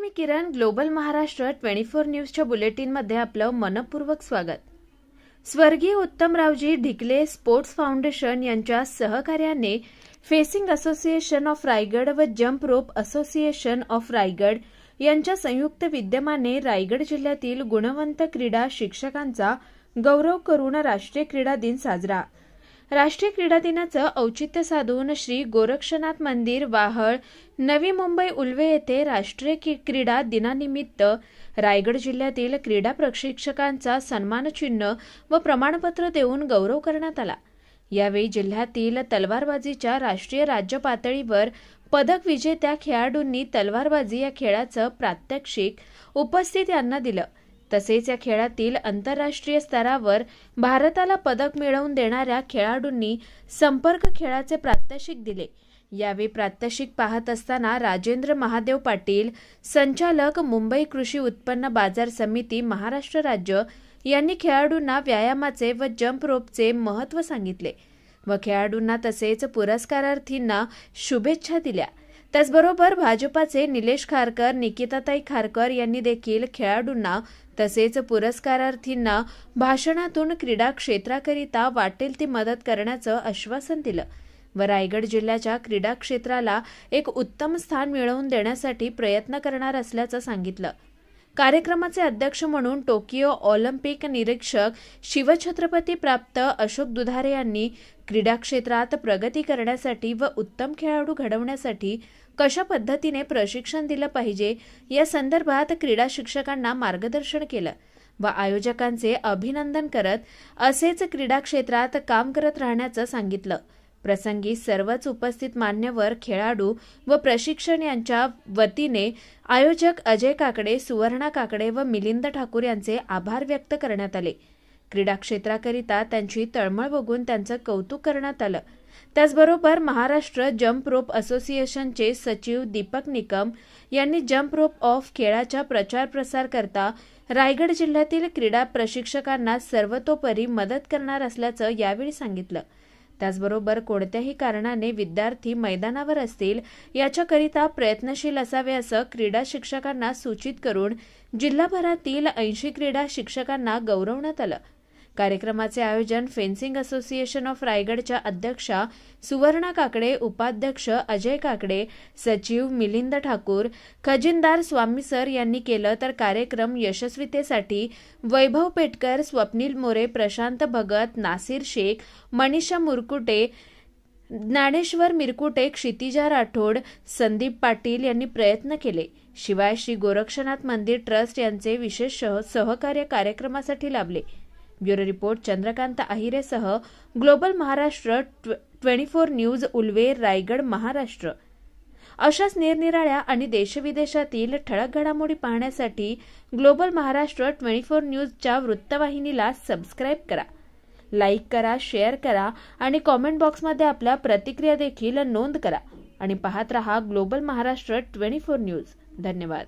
मी किरण. Global Maharashtra 24 न्यूजच्या बुलेटिनमध्ये आपलं मनपूर्वक स्वागत. स्वर्गीय उत्तमरावजी ढिकले स्पोर्ट्स फाउंडेशन यांच्या सहकार्याने फेसिंग असोसिएशन ऑफ रायगड व jump rope association of Raigad यांच्या संयुक्त विद्यमाने रायगड जिल्ह्यातील गुणवंत क्रीडा शिक्षकांचा गौरव करून राष्ट्रीय क्रीडा दिन साजरा. राष्ट्रीय क्रीडा दिनाचं औचित्य साधून श्री गोरक्षनाथ मंदिर वाहळ, नवी मुंबई, उल्वे येथे राष्ट्रीय क्रीडा दिनानिमित्त रायगड जिल्ह्यातील क्रीडा प्रशिक्षकांचा सन्मानचिन्ह व प्रमाणपत्र देऊन गौरव करण्यात आला. यावेळी जिल्ह्यातील तलवारबाजीच्या राष्ट्रीय राज्य पातळीवर पदक विजेत्या खेळाडूंनी तलवारबाजी या खेळाचं प्रात्यक्षिक उपस्थित यांना दिलं. तसेच या खेळातील आंतरराष्ट्रीय स्तरावर भारताला पदक मिळवून देणाऱ्या खेळाडूंनी संपर्क खेळाचे प्रात्यक्षिक दिले. यावेळी प्रात्यक्षिक पाहत असताना राजेंद्र महादेव पाटील, संचालक मुंबई कृषी उत्पन्न बाजार समिती महाराष्ट्र राज्य यांनी खेळाडूंना व्यायामाचे व जंप रोपचे महत्त्व सांगितले व खेळाडूंना तसेच पुरस्कारार्थींना शुभेच्छा दिल्या. त्याचबरोबर भाजपाचे निलेश खारकर, निकिताताई खारकर यांनी देखील खेळाडूंना तसेच पुरस्कारार्थींना भाषणातून क्रीडा क्षेत्राकरिता वाटेल ती मदत करण्याचं आश्वासन दिलं व रायगड जिल्ह्याच्या क्रीडा क्षेत्राला एक उत्तम स्थान मिळवून देण्यासाठी प्रयत्न करणार असल्याचं सांगितलं. कार्यक्रमाचे अध्यक्ष म्हणून टोकियो ऑलिम्पिक निरीक्षक शिवछत्रपती प्राप्त अशोक दुधारे यांनी क्रीडा क्षेत्रात प्रगती करण्यासाठी व उत्तम खेळाडू घडवण्यासाठी कशा पद्धतीने प्रशिक्षण दिलं पाहिजे या संदर्भात क्रीडा शिक्षकांना मार्गदर्शन केलं व आयोजकांचे अभिनंदन करत असेच क्रीडा क्षेत्रात काम करत राहण्याचं सांगितलं. प्रसंगी सर्वच उपस्थित मान्यवर, खेळाडू व प्रशिक्षण यांच्या वतीने आयोजक अजय काकडे, सुवर्णा काकडे व मिलिंद ठाकूर यांचे आभार व्यक्त करण्यात आले. क्रीडा क्षेत्राकरिता त्यांची तळमळ बघून त्यांचं कौतुक करण्यात आलं. त्याचबरोबर महाराष्ट्र जंप रोप असोसिएशनचे सचिव दीपक निकम यांनी जंप रोप ऑफ खेळाच्या प्रचार प्रसार करता रायगड जिल्ह्यातील क्रीडा प्रशिक्षकांना सर्वतोपरी मदत करणार असल्याचं यावेळी सांगितलं. त्याचबरोबर कोणत्याही कारणाने विद्यार्थी मैदानावर असतील याच्याकरिता प्रयत्नशील असावे असं क्रीडा शिक्षकांना सूचित करून जिल्हाभरातील 80 क्रीडा शिक्षकांना गौरवण्यात आलं. कार्यक्रमाचे आयोजन फेन्सिंग असोसिएशन ऑफ रायगडच्या अध्यक्षा सुवर्णा काकडे, उपाध्यक्ष अजय काकडे, सचिव मिलिंद ठाकूर, खजिनदार स्वामी सर यांनी केलं. तर कार्यक्रम यशस्वीतेसाठी वैभव पेटकर, स्वप्नील मोरे, प्रशांत भगत, नासिर शेख, मनीषा मुरकुटे, ज्ञानेश्वर मिरकुटे, क्षितिजा राठोड, संदीप पाटील यांनी प्रयत्न केले. शिवाय श्री गोरक्षनाथ मंदिर ट्रस्ट यांचे विशेष सहकार्य कार्यक्रमासाठी लाभले. ब्युरो रिपोर्ट चंद्रकांत आहिरेसह ग्लोबल महाराष्ट्र 24 न्यूज, उल्वे, रायगड, महाराष्ट्र. अशाच निरनिराळ्या आणि देशविदेशातील ठळक घडामोडी पाहण्यासाठी ग्लोबल महाराष्ट्र 24 न्यूजच्या वृत्तवाहिनीला सबस्क्राईब करा, लाईक करा, शेअर करा आणि कॉमेंट बॉक्समध्ये आपल्या प्रतिक्रिया देखील नोंद करा आणि पाहत रहा ग्लोबल महाराष्ट्र 24 न्यूज. धन्यवाद.